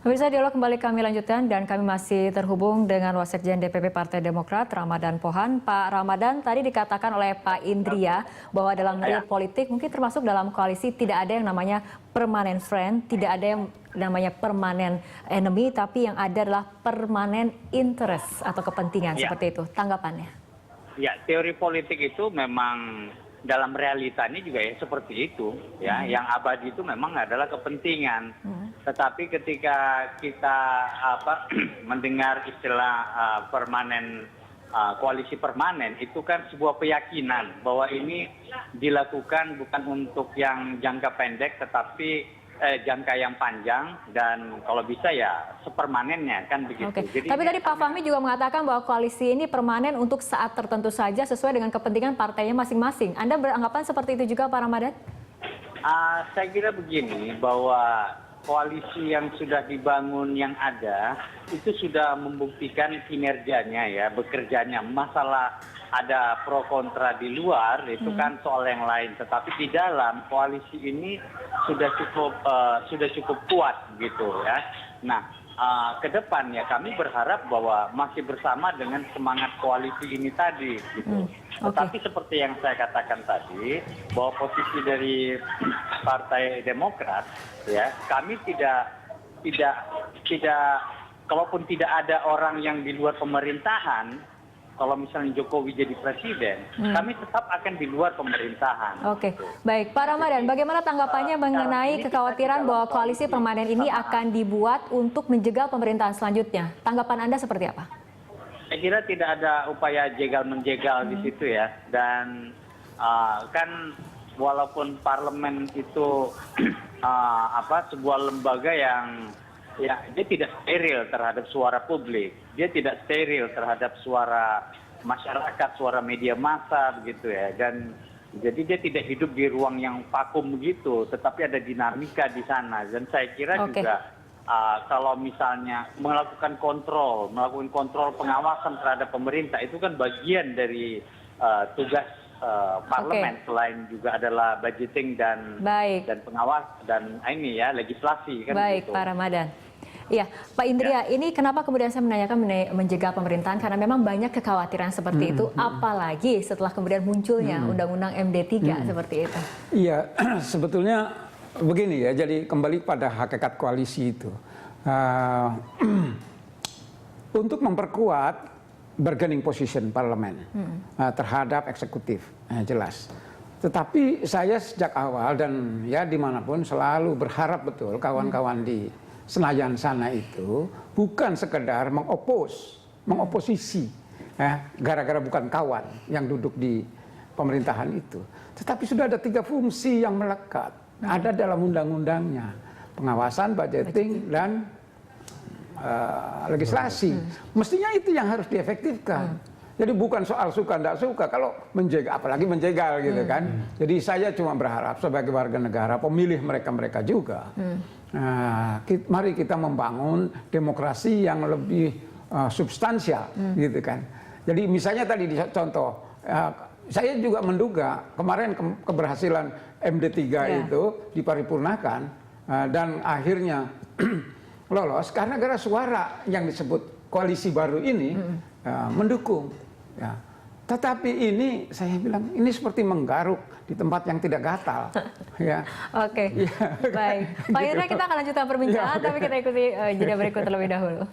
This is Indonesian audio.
Pemirsa, dialog kembali kami lanjutkan dan kami masih terhubung dengan Wasekjen DPP Partai Demokrat Ramadhan Pohan. Pak Ramadhan, tadi dikatakan oleh Pak Indria bahwa dalam real politik mungkin termasuk dalam koalisi tidak ada yang namanya permanent friend, tidak ada yang namanya permanent enemy, tapi yang ada adalah permanent interest atau kepentingan seperti itu. Tanggapannya? Ya, teori politik itu memang dalam realitanya juga ya seperti itu ya. Yang abadi itu memang adalah kepentingan. Tetapi ketika kita mendengar istilah permanen, koalisi permanen, itu kan sebuah keyakinan bahwa ini dilakukan bukan untuk yang jangka pendek tetapi jangka yang panjang, dan kalau bisa ya sepermanennya kan begitu. Oke. Jadi, tapi tadi Pak Fahmi juga mengatakan bahwa koalisi ini permanen untuk saat tertentu saja sesuai dengan kepentingan partainya masing-masing. Anda beranggapan seperti itu juga Pak Ramadhan? Saya kira begini, bahwa koalisi yang sudah dibangun yang ada itu sudah membuktikan kinerjanya ya, bekerjanya. Masalah ada pro kontra di luar itu kan soal yang lain, tetapi di dalam koalisi ini sudah cukup kuat gitu ya. Nah, ke depan ya kami berharap bahwa masih bersama dengan semangat koalisi ini tadi gitu. Tetapi seperti yang saya katakan tadi, bahwa posisi dari Partai Demokrat ya, kami tidak kalaupun tidak ada orang yang di luar pemerintahan, kalau misalnya Jokowi jadi presiden, kami tetap akan di luar pemerintahan. Oke, baik. Pak Ramadhan, bagaimana tanggapannya mengenai kekhawatiran bahwa koalisi permanen ini akan dibuat untuk menjegal pemerintahan selanjutnya? Tanggapan Anda seperti apa? Saya kira tidak ada upaya jegal-menjegal di situ ya. Dan kan walaupun parlemen itu sebuah lembaga yang ya, dia tidak steril terhadap suara publik, dia tidak steril terhadap suara masyarakat, suara media massa begitu ya. Dan jadi dia tidak hidup di ruang yang vakum begitu, tetapi ada dinamika di sana. Dan saya kira juga kalau misalnya melakukan kontrol pengawasan terhadap pemerintah, itu kan bagian dari tugas parlemen, selain juga adalah budgeting dan pengawas dan ini ya legislasi kan. Baik, gitu. Pak Ramadhan. Iya, Pak Indria, ini kenapa kemudian saya menanyakan menjegal pemerintahan, karena memang banyak kekhawatiran seperti itu, apalagi setelah kemudian munculnya Undang-Undang MD3 seperti itu. Iya, sebetulnya begini ya, jadi kembali pada hakikat koalisi itu. Untuk memperkuat bargaining position parlemen terhadap eksekutif, jelas. Tetapi saya sejak awal dan ya dimanapun selalu berharap betul kawan-kawan di Senayan sana itu bukan sekedar mengoposisi, gara-gara bukan kawan yang duduk di pemerintahan itu. Tetapi sudah ada 3 fungsi yang melekat, ada dalam undang-undangnya, pengawasan, budgeting, dan legislasi. Mestinya itu yang harus diefektifkan. Jadi bukan soal suka tidak suka, kalau menjegal, apalagi menjegal gitu kan. Jadi saya cuma berharap sebagai warga negara, pemilih mereka-mereka juga, mari kita membangun demokrasi yang lebih substansial gitu kan. Jadi misalnya tadi di contoh, saya juga menduga kemarin keberhasilan MD3 itu diparipurnakan dan akhirnya lolos karena gara suara yang disebut koalisi baru ini mendukung. Ya. Tetapi ini saya bilang ini seperti menggaruk di tempat yang tidak gatal. Ya. Oke, baik. Pak Indra, kita akan lanjutkan perbincangan, tapi kita ikuti jeda berikut terlebih dahulu.